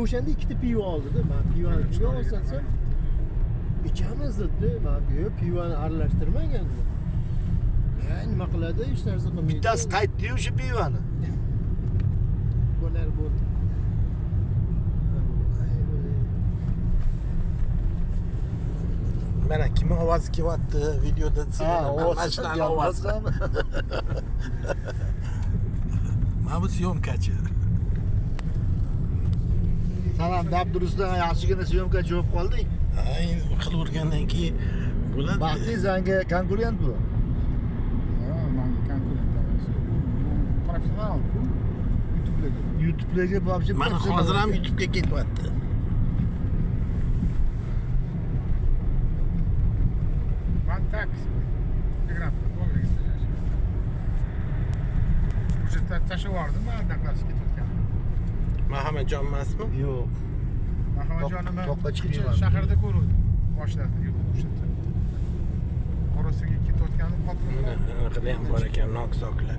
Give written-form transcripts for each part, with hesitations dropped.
O'shanda ikkita pivo oldi-da. Men pivoni kimga olsam ichamiz dedi. Men pivoni aralashtirmagan. Nima qiladi? Hech narsa qilmaydi. Bittasi qaytdi-yu o'sha pivoni. Bo'lar bo'ldi. Mana kim ovozi kelyapti videoda mashinani ovozi. Mana bu syomkachi. Sen ham Abdurusdan yaxshigina syomkachi bo'lib qolding. Ay, qilavergandan keyin bo'ladi. Baxtli zanga konkurent bu. Manga konkurent emas. Professional bu. YouTube'dagi babji. Mana hozir ham YouTube'ga ketyapti. Ben tak. Telegram. Уже taşı vardı mı? Naklas ketayotgan. Muhammadjon emasmi? Yo'q. Muhammadjonimi Toqqa chiqib shaharda ko'rdim. Boshlarda yo'q o'shada. Qorasiga ketayotgani qoldi. Anaqada ham bor ekan, noksoklar.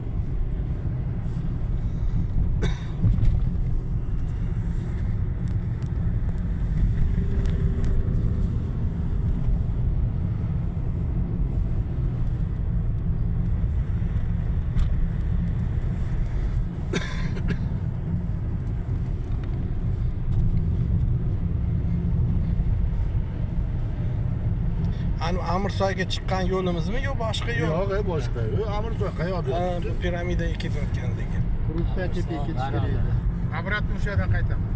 Amirsoyga chiqqan yo'limizmi yo boshqa yo'l? Yo'q, boshqa yo'l. Amirsoy qayoqda? Bu piramidaga ketayotgan degan. Kurukka ketib ketish kerak edi. Обратно o'sha yerdan qaytaman.